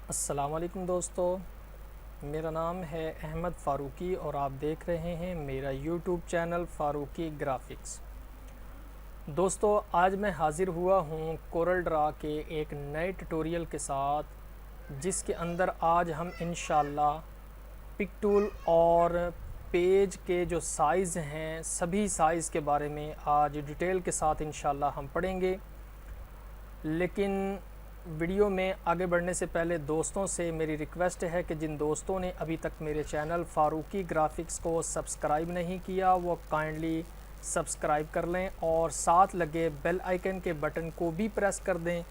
अस्सलाम वालेकुम दोस्तों, मेरा नाम है अहमद फ़ारूकी और आप देख रहे हैं मेरा यूट्यूब चैनल फ़ारूकी ग्राफ़िक्स। दोस्तों, आज मैं हाज़िर हुआ हूँ कोरल ड्रा के एक नए ट्यूटोरियल के साथ, जिसके अंदर आज हम इंशाल्लाह पिक टूल और पेज के जो साइज़ हैं सभी साइज़ के बारे में आज डिटेल के साथ इंशाल्लाह हम पढ़ेंगे। लेकिन वीडियो में आगे बढ़ने से पहले दोस्तों से मेरी रिक्वेस्ट है कि जिन दोस्तों ने अभी तक मेरे चैनल फ़ारूकी ग्राफ़िक्स को सब्सक्राइब नहीं किया वो काइंडली सब्सक्राइब कर लें और साथ लगे बेल आइकन के बटन को भी प्रेस कर दें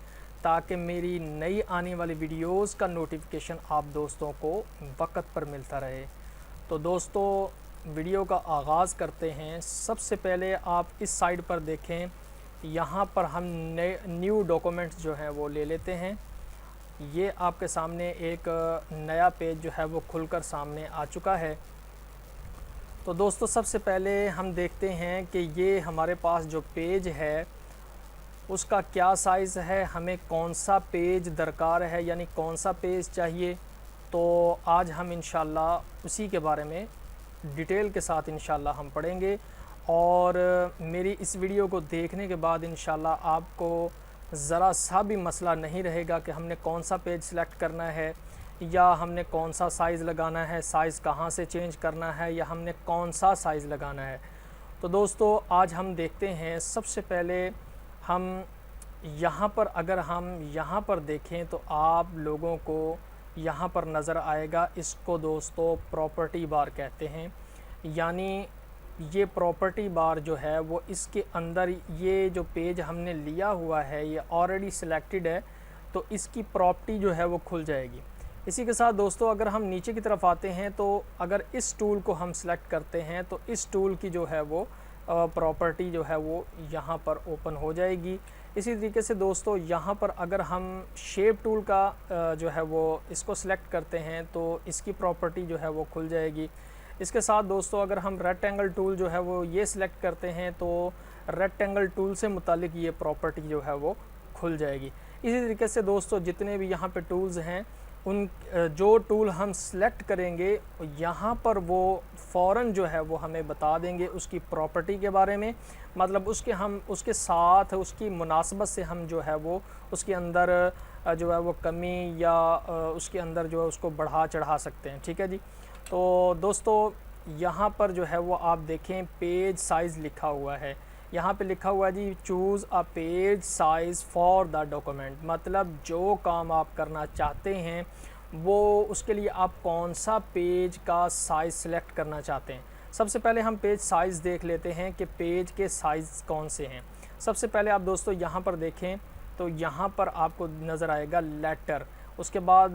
ताकि मेरी नई आने वाली वीडियोस का नोटिफिकेशन आप दोस्तों को वक्त पर मिलता रहे। तो दोस्तों, वीडियो का आगाज़ करते हैं। सबसे पहले आप इस साइड पर देखें, यहाँ पर हम न्यू डॉक्यूमेंट्स जो हैं वो ले लेते हैं। ये आपके सामने एक नया पेज जो है वो खुलकर सामने आ चुका है। तो दोस्तों, सबसे पहले हम देखते हैं कि ये हमारे पास जो पेज है उसका क्या साइज़ है, हमें कौन सा पेज दरकार है, यानी कौन सा पेज चाहिए। तो आज हम इंशाल्लाह उसी के बारे में डिटेल के साथ इंशाल्लाह हम पढ़ेंगे और मेरी इस वीडियो को देखने के बाद इंशाल्लाह आपको ज़रा सा भी मसला नहीं रहेगा कि हमने कौन सा पेज सेलेक्ट करना है या हमने कौन सा साइज़ लगाना है, साइज़ कहाँ से चेंज करना है या हमने कौन सा साइज़ लगाना है। तो दोस्तों, आज हम देखते हैं। सबसे पहले हम यहाँ पर अगर हम यहाँ पर देखें तो आप लोगों को यहाँ पर नज़र आएगा, इसको दोस्तों प्रॉपर्टी बार कहते हैं। यानी ये प्रॉपर्टी बार जो है वो इसके अंदर ये जो पेज हमने लिया हुआ है ये ऑलरेडी सिलेक्टेड है, तो इसकी प्रॉपर्टी जो है वो खुल जाएगी। इसी के साथ दोस्तों, अगर हम नीचे की तरफ आते हैं तो अगर इस टूल को हम सिलेक्ट करते हैं तो इस टूल की जो है वो प्रॉपर्टी जो है वो यहाँ पर ओपन हो जाएगी। इसी तरीके से दोस्तों, यहाँ पर अगर हम शेप टूल का जो है वो इसको सिलेक्ट करते हैं तो इसकी प्रॉपर्टी जो है वो खुल जाएगी। इसके साथ दोस्तों, अगर हम रेक्टेंगल टूल जो है वो ये सिलेक्ट करते हैं तो रेक्टेंगल टूल से मुतालिक ये प्रॉपर्टी जो है वो खुल जाएगी। इसी तरीके से दोस्तों, जितने भी यहाँ पे टूल्स हैं उन जो टूल हम सेलेक्ट करेंगे यहाँ पर वो फ़ौरन जो है वो हमें बता देंगे उसकी प्रॉपर्टी के बारे में। मतलब उसके साथ उसकी मुनासबत से हम जो है वो उसके अंदर जो है वो कमी या उसके अंदर जो है उसको बढ़ा चढ़ा सकते हैं। ठीक है जी। तो दोस्तों, यहाँ पर जो है वो आप देखें पेज साइज़ लिखा हुआ है। यहाँ पे लिखा हुआ है जी choose a page size for the document. मतलब जो काम आप करना चाहते हैं वो उसके लिए आप कौन सा पेज का साइज़ सेलेक्ट करना चाहते हैं। सबसे पहले हम पेज साइज़ देख लेते हैं कि पेज के साइज़ कौन से हैं। सबसे पहले आप दोस्तों यहाँ पर देखें तो यहाँ पर आपको नज़र आएगा लेटर, उसके बाद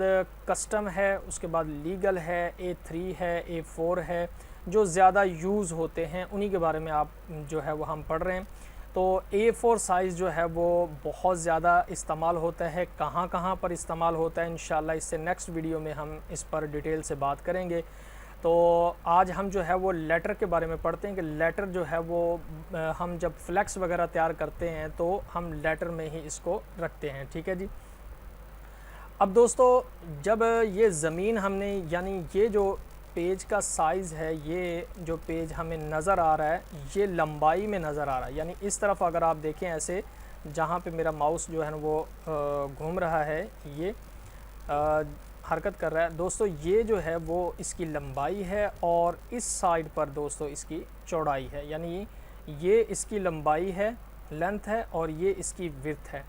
कस्टम है, उसके बाद लीगल है, A3 है, A4 है। जो ज़्यादा यूज़ होते हैं उन्हीं के बारे में आप जो है वो हम पढ़ रहे हैं। तो A4 साइज़ जो है वो बहुत ज़्यादा इस्तेमाल होता है। कहाँ कहाँ पर इस्तेमाल होता है इंशाल्लाह इससे नेक्स्ट वीडियो में हम इस पर डिटेल से बात करेंगे। तो आज हम जो है वो लेटर के बारे में पढ़ते हैं कि लेटर जो है वो हम जब फ्लैक्स वगैरह तैयार करते हैं तो हम लेटर में ही इसको रखते हैं। ठीक है जी। अब दोस्तों, जब ये ज़मीन हमने यानी ये जो पेज का साइज़ है, ये जो पेज हमें नज़र आ रहा है ये लंबाई में नज़र आ रहा है। यानी इस तरफ अगर आप देखें ऐसे, जहाँ पे मेरा माउस जो है ना वो घूम रहा है, ये हरकत कर रहा है दोस्तों, ये जो है वो इसकी लंबाई है और इस साइड पर दोस्तों इसकी चौड़ाई है। यानी ये इसकी लंबाई है, लेंथ है, और ये इसकी विड्थ है।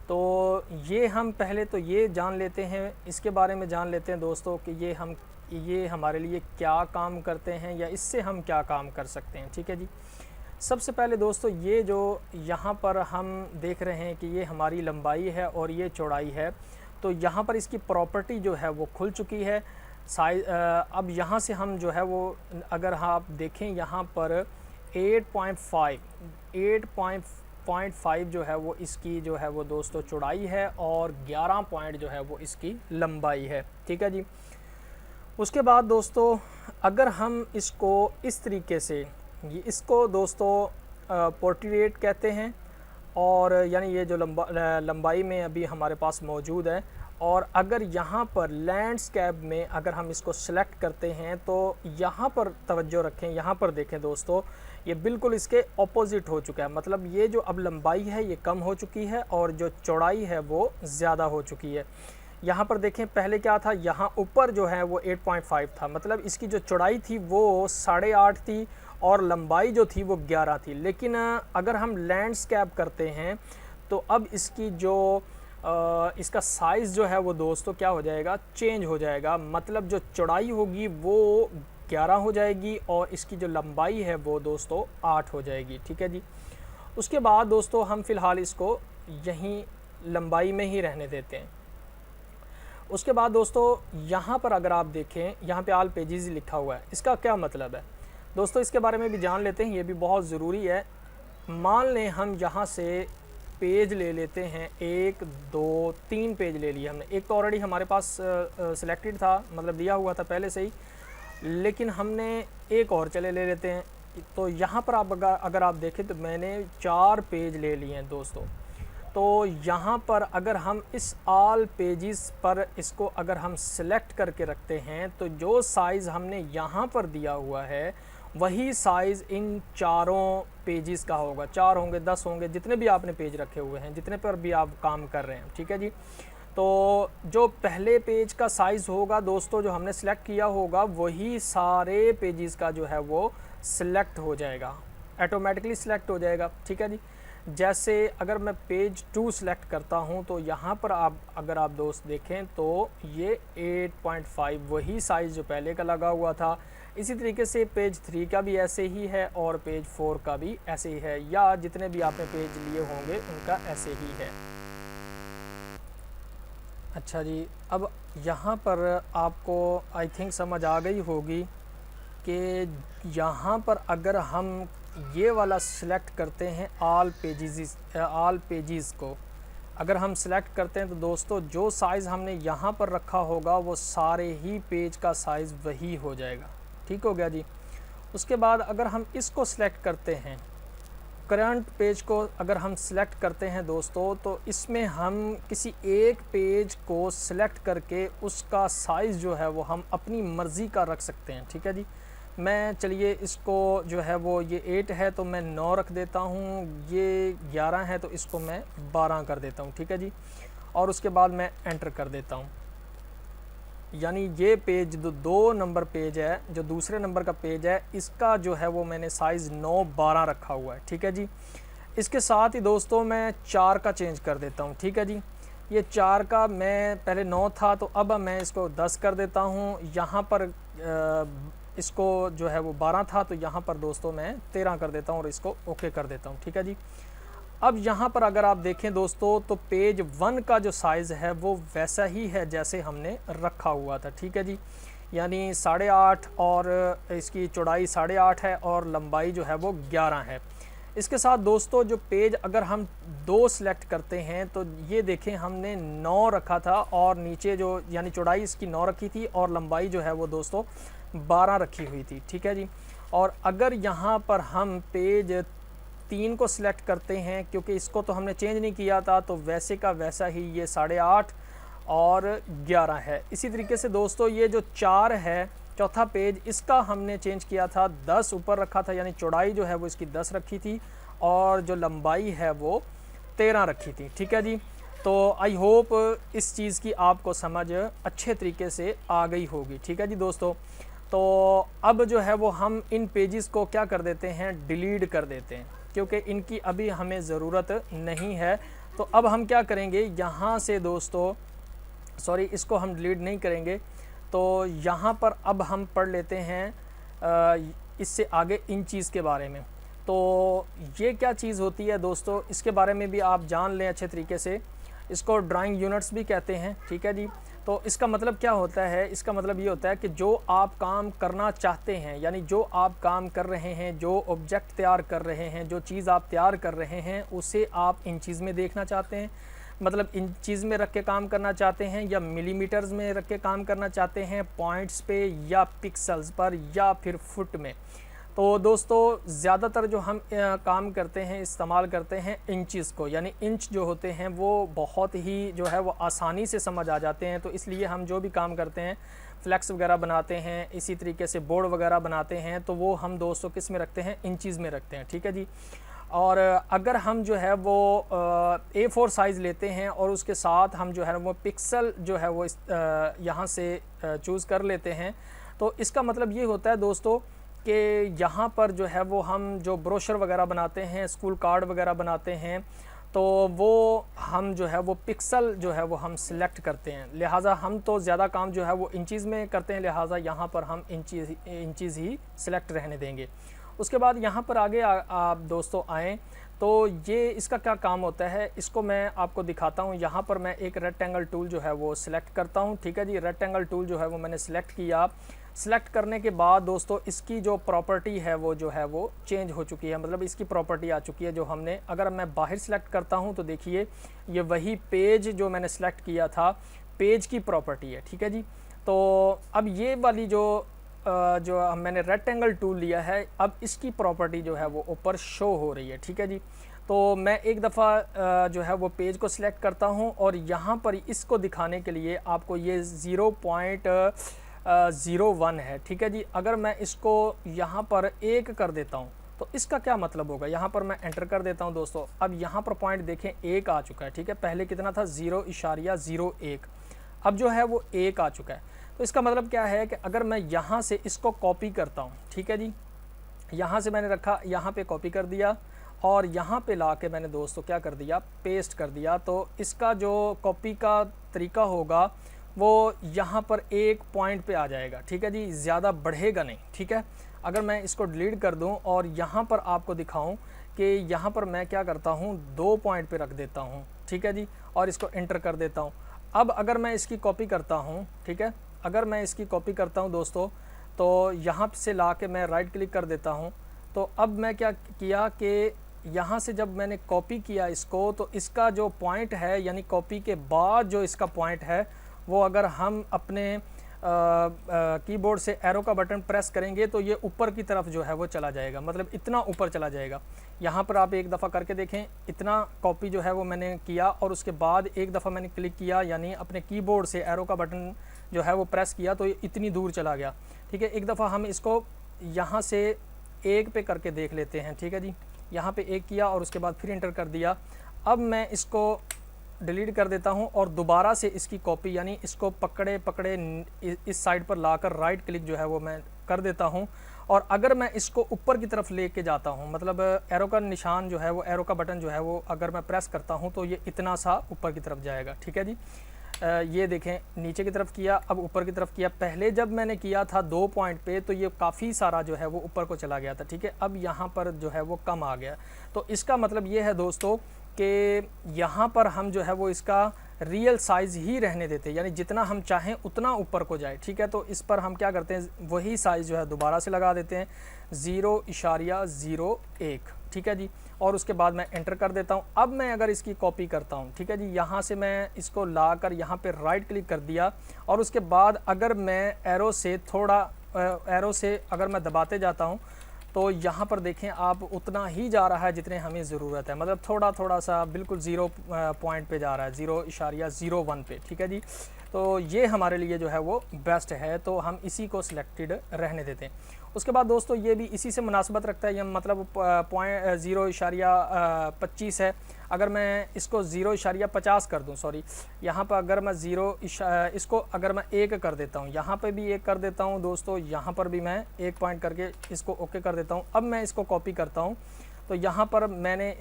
तो ये हम पहले तो ये जान लेते हैं, इसके बारे में जान लेते हैं दोस्तों कि ये हमारे लिए क्या काम करते हैं या इससे हम क्या काम कर सकते हैं। ठीक है जी। सबसे पहले दोस्तों, ये जो यहाँ पर हम देख रहे हैं कि ये हमारी लंबाई है और ये चौड़ाई है, तो यहाँ पर इसकी प्रॉपर्टी जो है वो खुल चुकी है। अब यहाँ से हम जो है वो अगर आप देखें यहाँ पर 8.5 जो है वो इसकी जो है वो दोस्तों चौड़ाई है और 11 पॉइंट जो है वो इसकी लंबाई है। ठीक है जी। उसके बाद दोस्तों, अगर हम इसको इस तरीके से इसको दोस्तों पोर्ट्रेट कहते हैं, और यानी ये जो लंबाई में अभी हमारे पास मौजूद है और अगर यहाँ पर लैंडस्केप में अगर हम इसको सेलेक्ट करते हैं तो यहाँ पर तवज्जो रखें, यहाँ पर देखें दोस्तों, ये बिल्कुल इसके ऑपोजिट हो चुका है। मतलब ये जो अब लंबाई है ये कम हो चुकी है और जो चौड़ाई है वो ज़्यादा हो चुकी है। यहाँ पर देखें पहले क्या था, यहाँ ऊपर जो है वो 8.5 था, मतलब इसकी जो चौड़ाई थी वो 8.5 थी और लंबाई जो थी वो 11 थी। लेकिन अगर हम लैंडस्केप करते हैं तो अब इसकी जो इसका साइज़ जो है वो दोस्तों क्या हो जाएगा, चेंज हो जाएगा। मतलब जो चौड़ाई होगी वो 11 हो जाएगी और इसकी जो लंबाई है वो दोस्तों 8 हो जाएगी। ठीक है जी। उसके बाद दोस्तों हम फ़िलहाल इसको यहीं लंबाई में ही रहने देते हैं। उसके बाद दोस्तों यहाँ पर अगर आप देखें, यहाँ पे ऑल पेजेस लिखा हुआ है, इसका क्या मतलब है दोस्तों, इसके बारे में भी जान लेते हैं, ये भी बहुत ज़रूरी है। मान लें हम यहाँ से पेज ले लेते हैं, 1 2 3 पेज ले लिए हमने। एक तो ऑलरेडी हमारे पास सिलेक्टेड था, मतलब दिया हुआ था पहले से ही, लेकिन हमने एक और चले ले लेते हैं। तो यहाँ पर आप अगर आप देखें तो मैंने 4 पेज ले लिए हैं दोस्तों। तो यहाँ पर अगर हम इस ऑल पेजेस पर इसको अगर हम सेलेक्ट करके रखते हैं तो जो साइज़ हमने यहाँ पर दिया हुआ है वही साइज़ इन चारों पेजेस का होगा। 4 होंगे, 10 होंगे, जितने भी आपने पेज रखे हुए हैं, जितने पर भी आप काम कर रहे हैं। ठीक है जी। तो जो पहले पेज का साइज़ होगा दोस्तों, जो हमने सेलेक्ट किया होगा, वही सारे पेजेस का जो है वो सिलेक्ट हो जाएगा, ऑटोमेटिकली सिलेक्ट हो जाएगा। ठीक है जी। जैसे अगर मैं पेज 2 सेलेक्ट करता हूं तो यहाँ पर अगर आप दोस्त देखें तो ये 8.5 वही साइज़ जो पहले का लगा हुआ था। इसी तरीके से पेज 3 का भी ऐसे ही है और पेज 4 का भी ऐसे ही है, या जितने भी आपने पेज लिए होंगे उनका ऐसे ही है। अच्छा जी, अब यहाँ पर आपको आई थिंक समझ आ गई होगी कि यहाँ पर अगर हम ये वाला सिलेक्ट करते हैं ऑल पेजेस को अगर हम सिलेक्ट करते हैं तो दोस्तों जो साइज़ हमने यहाँ पर रखा होगा वो सारे ही पेज का साइज़ वही हो जाएगा। ठीक हो गया जी। उसके बाद अगर हम इसको सिलेक्ट करते हैं, करंट पेज को अगर हम सिलेक्ट करते हैं दोस्तों, तो इसमें हम किसी एक पेज को सिलेक्ट करके उसका साइज़ जो है वो हम अपनी मर्ज़ी का रख सकते हैं। ठीक है जी। मैं चलिए इसको जो है वो ये 8 है तो मैं 9 रख देता हूँ, ये 11 है तो इसको मैं 12 कर देता हूँ। ठीक है जी। और उसके बाद मैं एंटर कर देता हूँ। यानी ये पेज जो 2 नंबर पेज है, जो दूसरे नंबर का पेज है, इसका जो है वो मैंने साइज़ 9 12 रखा हुआ है। ठीक है जी। इसके साथ ही दोस्तों मैं 4 का चेंज कर देता हूँ। ठीक है जी। ये 4 का मैं पहले 9 था तो अब मैं इसको 10 कर देता हूँ। यहाँ पर इसको जो है वो 12 था तो यहाँ पर दोस्तों मैं 13 कर देता हूँ और इसको ओके कर देता हूँ। ठीक है जी। अब यहाँ पर अगर आप देखें दोस्तों तो पेज 1 का जो साइज़ है वो वैसा ही है जैसे हमने रखा हुआ था। ठीक है जी। यानी 8.5 और इसकी चौड़ाई 8.5 है और लंबाई जो है वो 11 है। इसके साथ दोस्तों जो पेज अगर हम 2 सेलेक्ट करते हैं तो ये देखें हमने 9 रखा था और नीचे जो यानी चौड़ाई इसकी 9 रखी थी और लंबाई जो है वो दोस्तों 12 रखी हुई थी। ठीक है जी। और अगर यहाँ पर हम पेज 3 को सिलेक्ट करते हैं, क्योंकि इसको तो हमने चेंज नहीं किया था तो वैसे का वैसा ही ये 8.5 और 11 है। इसी तरीके से दोस्तों ये जो 4 है, चौथा पेज, इसका हमने चेंज किया था, 10 ऊपर रखा था, यानी चौड़ाई जो है वो इसकी 10 रखी थी और जो लंबाई है वो 13 रखी थी। ठीक है जी। तो आई होप इस चीज़ की आपको समझ अच्छे तरीके से आ गई होगी। ठीक है जी दोस्तों। तो अब जो है वो हम इन पेजेस को क्या कर देते हैं, डिलीट कर देते हैं, क्योंकि इनकी अभी हमें ज़रूरत नहीं है। तो अब हम क्या करेंगे, यहाँ से दोस्तों सॉरी इसको हम डिलीट नहीं करेंगे। तो यहाँ पर अब हम पढ़ लेते हैं इससे आगे इन चीज़ के बारे में। तो ये क्या चीज़ होती है दोस्तों, इसके बारे में भी आप जान लें अच्छे तरीके से। इसको ड्राइंग यूनिट्स भी कहते हैं। ठीक है जी। तो इसका मतलब क्या होता है, इसका मतलब ये होता है कि जो आप काम करना चाहते हैं, यानी जो आप काम कर रहे हैं, जो ऑब्जेक्ट तैयार कर रहे हैं, जो चीज़ आप तैयार कर रहे हैं, उसे आप इन चीज़ में देखना चाहते हैं, मतलब इन चीज़ में रख के काम करना चाहते हैं, या मिलीमीटर्स में रख के काम करना चाहते हैं, पॉइंट्स पे या पिक्सल्स पर या फिर फुट में। तो दोस्तों ज़्यादातर जो हम काम करते हैं, इस्तेमाल करते हैं इंचज़ को, यानी इंच जो होते हैं वो बहुत ही जो है वो आसानी से समझ आ जाते हैं। तो इसलिए हम जो भी काम करते हैं, फ्लैक्स वगैरह बनाते हैं, इसी तरीके से बोर्ड वगैरह बनाते हैं, तो वो हम दोस्तों किस में रखते हैं, इंचज़ में रखते हैं, ठीक है जी। और अगर हम जो है वो A4 साइज़ लेते हैं और उसके साथ हम जो है वो पिक्सल जो है वो यहाँ से चूज़ कर लेते हैं, तो इसका मतलब ये होता है दोस्तों कि यहाँ पर जो है वो हम जो ब्रोशर वगैरह बनाते हैं, स्कूल कार्ड वगैरह बनाते हैं, तो वो हम जो है वो पिक्सल जो है वो हम सिलेक्ट करते हैं। लिहाजा हम तो ज़्यादा काम जो है वो इंचज़ में करते हैं, लिहाजा यहाँ पर हम इंचज़ ही सिलेक्ट रहने देंगे। उसके बाद यहाँ पर आगे आप दोस्तों आएँ, तो ये इसका क्या काम होता है, इसको मैं आपको दिखाता हूँ। यहाँ पर मैं एक रेक्टेंगल टूल जो है वो सिलेक्ट करता हूँ, ठीक है जी। रेक्टेंगल टूल जो है वो मैंने सिलेक्ट किया। सिलेक्ट करने के बाद दोस्तों इसकी जो प्रॉपर्टी है वो जो है वो चेंज हो चुकी है, मतलब इसकी प्रॉपर्टी आ चुकी है जो हमने, अगर मैं बाहर सेलेक्ट करता हूँ तो देखिए ये वही पेज जो मैंने सेलेक्ट किया था, पेज की प्रॉपर्टी है, ठीक है जी। तो अब ये वाली जो मैंने रेक्टेंगल टूल लिया है, अब इसकी प्रॉपर्टी जो है वो ऊपर शो हो रही है, ठीक है जी। तो मैं एक दफ़ा जो है वो पेज को सिलेक्ट करता हूँ और यहाँ पर इसको दिखाने के लिए आपको ये 0.01 है, ठीक है जी। अगर मैं इसको यहाँ पर 1 कर देता हूँ तो इसका क्या मतलब होगा, यहाँ पर मैं एंटर कर देता हूँ दोस्तों। अब यहाँ पर पॉइंट देखें 1 आ चुका है, ठीक है। पहले कितना था, 0.01, अब जो है वो 1 आ चुका है। तो इसका मतलब क्या है कि अगर मैं यहाँ से इसको कॉपी करता हूँ, ठीक है जी, यहाँ से मैंने रखा, यहाँ पे कॉपी कर दिया और यहाँ पे ला के मैंने दोस्तों क्या कर दिया, पेस्ट कर दिया। तो इसका जो कॉपी का तरीका होगा वो यहाँ पर एक पॉइंट पे आ जाएगा, ठीक है जी, ज़्यादा बढ़ेगा नहीं, ठीक है। अगर मैं इसको डिलीट कर दूँ और यहाँ पर आपको दिखाऊँ कि यहाँ पर मैं क्या करता हूँ, 2 पॉइंट पे रख देता हूँ, ठीक है जी, और इसको एंटर कर देता हूँ। अब अगर मैं इसकी कॉपी करता हूँ, ठीक है, अगर मैं इसकी कॉपी करता हूँ दोस्तों, तो यहाँ से ला के मैं राइट क्लिक कर देता हूँ। तो अब मैं क्या किया कि यहाँ से जब मैंने कॉपी किया इसको, तो इसका जो पॉइंट है, यानी कॉपी के बाद जो इसका पॉइंट है, वो अगर हम अपने कीबोर्ड से एरो का बटन प्रेस करेंगे तो ये ऊपर की तरफ जो है वो चला जाएगा, मतलब इतना ऊपर चला जाएगा। यहाँ पर आप एक दफ़ा करके देखें, इतना कॉपी जो है वो मैंने किया और उसके बाद एक दफ़ा मैंने क्लिक किया, यानी अपने कीबोर्ड से एरो का बटन जो है वो प्रेस किया तो ये इतनी दूर चला गया, ठीक है। एक दफ़ा हम इसको यहाँ से 1 पे करके देख लेते हैं, ठीक है जी। यहाँ पे 1 किया और उसके बाद फिर इंटर कर दिया। अब मैं इसको डिलीट कर देता हूँ और दोबारा से इसकी कॉपी, यानी इसको पकड़े इस साइड पर लाकर राइट क्लिक जो है वो मैं कर देता हूँ। और अगर मैं इसको ऊपर की तरफ लेके जाता हूँ, मतलब एरो का निशान जो है वो, एरो का बटन जो है वो अगर मैं प्रेस करता हूँ तो ये इतना सा ऊपर की तरफ जाएगा, ठीक है जी। ये देखें, नीचे की तरफ किया, अब ऊपर की तरफ किया। पहले जब मैंने किया था 2 पॉइंट पे तो ये काफ़ी सारा जो है वो ऊपर को चला गया था, ठीक है। अब यहाँ पर जो है वो कम आ गया। तो इसका मतलब ये है दोस्तों कि यहाँ पर हम जो है वो इसका रियल साइज़ ही रहने देते हैं, यानी जितना हम चाहें उतना ऊपर को जाए, ठीक है। तो इस पर हम क्या करते हैं, वही साइज़ जो है दोबारा से लगा देते हैं, 0.01, ठीक है जी, और उसके बाद मैं एंटर कर देता हूँ। अब मैं अगर इसकी कॉपी करता हूँ, ठीक है जी, यहाँ से मैं इसको लाकर यहाँ पे राइट क्लिक कर दिया और उसके बाद अगर मैं एरो से अगर मैं दबाते जाता हूँ तो यहाँ पर देखें आप, उतना ही जा रहा है जितने हमें ज़रूरत है, मतलब थोड़ा सा बिल्कुल 0 पॉइंट पे जा रहा है, 0.01 पे, ठीक है जी। तो ये हमारे लिए जो है वो बेस्ट है, तो हम इसी को सिलेक्टेड रहने देते हैं। उसके बाद दोस्तों ये भी इसी से मुनासबत रखता है, ये मतलब पॉइंट 0.25 है। अगर मैं इसको 0.50 कर दूं, सॉरी, यहाँ पर अगर मैं इसको अगर मैं 1 कर देता हूँ, यहाँ पे भी 1 कर देता हूँ दोस्तों, यहाँ पर भी मैं 1 पॉइंट करके इसको ओके कर देता हूँ। अब मैं इसको कॉपी करता हूँ, तो यहाँ पर मैंने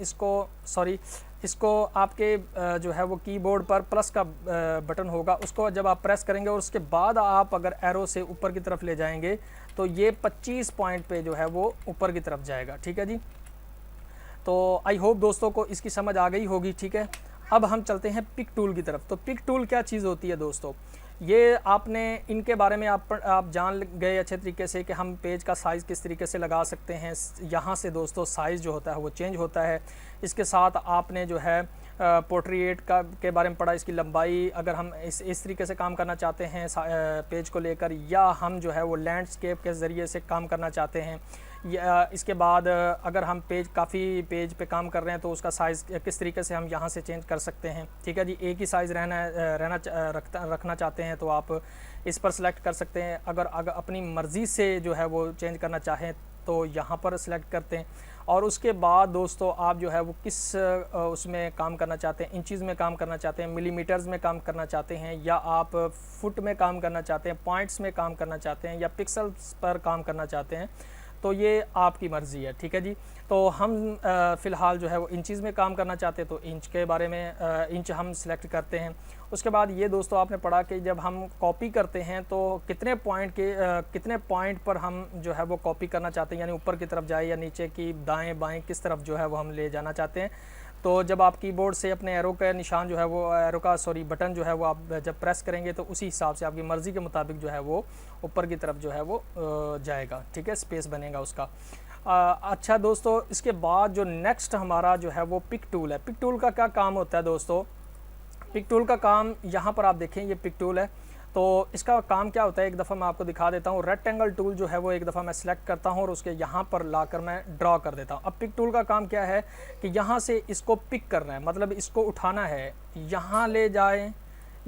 इसको आपके जो है वो कीबोर्ड पर प्लस का बटन होगा, उसको जब आप प्रेस करेंगे और उसके बाद आप अगर एरो से ऊपर की तरफ ले जाएंगे तो ये 25 पॉइंट पे जो है वो ऊपर की तरफ जाएगा, ठीक है जी। तो आई होप दोस्तों को इसकी समझ आ गई होगी, ठीक है। अब हम चलते हैं पिक टूल की तरफ। तो पिक टूल क्या चीज़ होती है दोस्तों, ये आपने इनके बारे में आप जान गए अच्छे तरीके से कि हम पेज का साइज़ किस तरीके से लगा सकते हैं। यहाँ से दोस्तों साइज़ जो होता है वो चेंज होता है। इसके साथ आपने जो है पोर्ट्रेट के बारे में पढ़ा, इसकी लंबाई, अगर हम इस तरीके से काम करना चाहते हैं पेज को लेकर, या हम जो है वो लैंडस्केप के ज़रिए से काम करना चाहते हैं, या इसके बाद अगर हम काफ़ी पेज पे काम कर रहे हैं तो उसका साइज़ किस तरीके से हम यहाँ से चेंज कर सकते हैं। ठीक है जी, एक ही साइज़ रखना चाहते हैं तो आप इस पर सिलेक्ट कर सकते हैं। अगर अपनी मर्ज़ी से जो है वो चेंज करना चाहें तो यहाँ पर सिलेक्ट करते हैं। और उसके बाद दोस्तों आप जो है वो किस उसमें काम करना चाहते हैं, इंचज़ में काम करना चाहते हैं, मिलीमीटर्स में काम करना चाहते हैं, या आप फुट में काम करना चाहते हैं, पॉइंट्स में काम करना चाहते हैं, या पिक्सल्स पर काम करना चाहते हैं, तो ये आपकी मर्ज़ी है। ठीक है जी, तो हम फ़िलहाल जो है वो इंचज़ में काम करना चाहते हैं तो इंच के बारे में इंच हम सिलेक्ट करते हैं। उसके बाद ये दोस्तों आपने पढ़ा कि जब हम कॉपी करते हैं तो कितने पॉइंट पर हम जो है वो कॉपी करना चाहते हैं, यानी ऊपर की तरफ जाए या नीचे की दाएं बाएं किस तरफ जो है वो हम ले जाना चाहते हैं। तो जब आप कीबोर्ड से अपने एरो का निशान जो है वो बटन जो है वो आप जब प्रेस करेंगे तो उसी हिसाब से आपकी मर्ज़ी के मुताबिक जो है वो ऊपर की तरफ जो है वो जाएगा। ठीक है, स्पेस बनेगा उसका। अच्छा दोस्तों, इसके बाद जो नेक्स्ट हमारा जो है वो पिक टूल है। पिक टूल का क्या काम होता है दोस्तों? पिक टूल का काम, यहाँ पर आप देखें ये पिक टूल है, तो इसका काम क्या होता है एक दफ़ा मैं आपको दिखा देता हूँ। रेक्टेंगल टूल जो है वो एक दफ़ा मैं सिलेक्ट करता हूँ और उसके यहाँ पर लाकर मैं ड्रॉ कर देता हूँ। अब पिक टूल का काम क्या है कि यहाँ से इसको पिक करना है, मतलब इसको उठाना है, यहाँ ले जाएं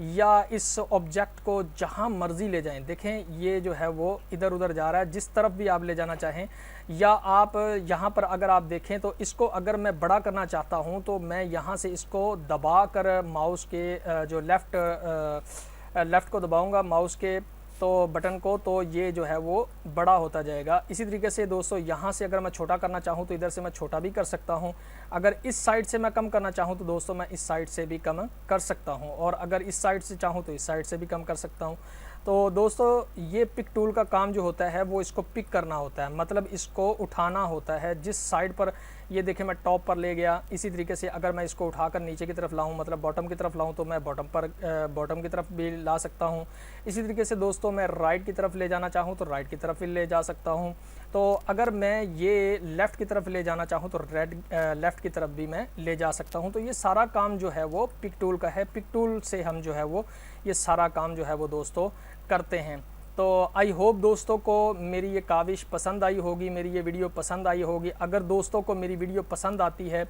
या इस ऑब्जेक्ट को जहाँ मर्ज़ी ले जाएं। देखें ये जो है वो इधर उधर जा रहा है, जिस तरफ भी आप ले जाना चाहें। या आप यहाँ पर अगर आप देखें तो इसको अगर मैं बड़ा करना चाहता हूँ तो मैं यहाँ से इसको दबा कर माउस के जो लेफ़्ट को दबाऊंगा माउस के तो बटन को, तो ये जो है वो बड़ा होता जाएगा। इसी तरीके से दोस्तों यहाँ से अगर मैं छोटा करना चाहूँ तो इधर से मैं छोटा भी कर सकता हूँ। अगर इस साइड से मैं कम करना चाहूँ तो दोस्तों मैं इस साइड से भी कम कर सकता हूँ, और अगर इस साइड से चाहूँ तो इस साइड से भी कम कर सकता हूँ। तो दोस्तों ये पिक टूल का काम जो होता है वो इसको पिक करना होता है, मतलब इसको उठाना होता है जिस साइड पर। ये देखें मैं टॉप पर ले गया। इसी तरीके से अगर मैं इसको उठाकर नीचे की तरफ लाऊं, मतलब बॉटम की तरफ लाऊं, तो मैं बॉटम की तरफ भी ला सकता हूं। इसी तरीके से दोस्तों मैं राइट की तरफ ले जाना चाहूं तो राइट की तरफ भी ले जा सकता हूं। तो अगर मैं ये लेफ़्ट की तरफ ले जाना चाहूं तो लेफ़्ट की तरफ भी मैं ले जा सकता हूं। तो ये सारा काम जो है वो पिक टूल का है। पिक टूल से हम जो है वो ये सारा काम जो है वो दोस्तों करते हैं। तो आई होप दोस्तों को मेरी ये काविश पसंद आई होगी, मेरी ये वीडियो पसंद आई होगी। अगर दोस्तों को मेरी वीडियो पसंद आती है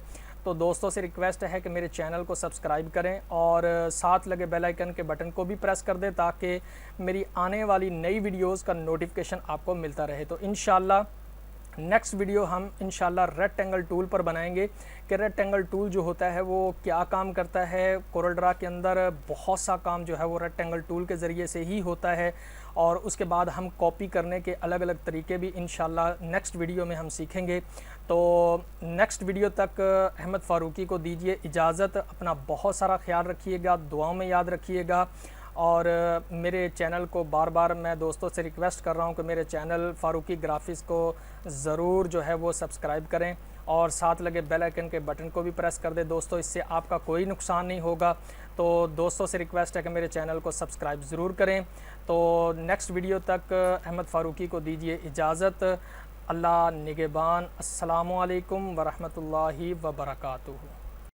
तो दोस्तों से रिक्वेस्ट है कि मेरे चैनल को सब्सक्राइब करें और साथ लगे बेल आइकन के बटन को भी प्रेस कर दें ताकि मेरी आने वाली नई वीडियोस का नोटिफिकेशन आपको मिलता रहे। तो इंशाल्लाह नेक्स्ट वीडियो हम इंशाल्लाह रेक्टेंगल टूल पर बनाएंगे कि रेक्टेंगल टूल जो होता है वो क्या काम करता है। कोरल ड्रा के अंदर बहुत सा काम जो है वो रेक्टेंगल टूल के ज़रिए से ही होता है, और उसके बाद हम कॉपी करने के अलग अलग तरीके भी इंशाल्लाह नेक्स्ट वीडियो में हम सीखेंगे। तो नेक्स्ट वीडियो तक अहमद फ़ारूकी को दीजिए इजाज़त। अपना बहुत सारा ख्याल रखिएगा, दुआओं में याद रखिएगा। और मेरे चैनल को बार बार मैं दोस्तों से रिक्वेस्ट कर रहा हूं कि मेरे चैनल फ़ारूकी ग्राफ़िक्स को ज़रूर जो है वो सब्सक्राइब करें और साथ लगे बेल आइकन के बटन को भी प्रेस कर दें दोस्तों, इससे आपका कोई नुकसान नहीं होगा। तो दोस्तों से रिक्वेस्ट है कि मेरे चैनल को सब्सक्राइब ज़रूर करें। तो नेक्स्ट वीडियो तक अहमद फ़ारूकी को दीजिए इजाज़त। अल्लाह निगहबान। अस्सलामु अलैकुम वरहमतुल्लाहि वबरकातुहू।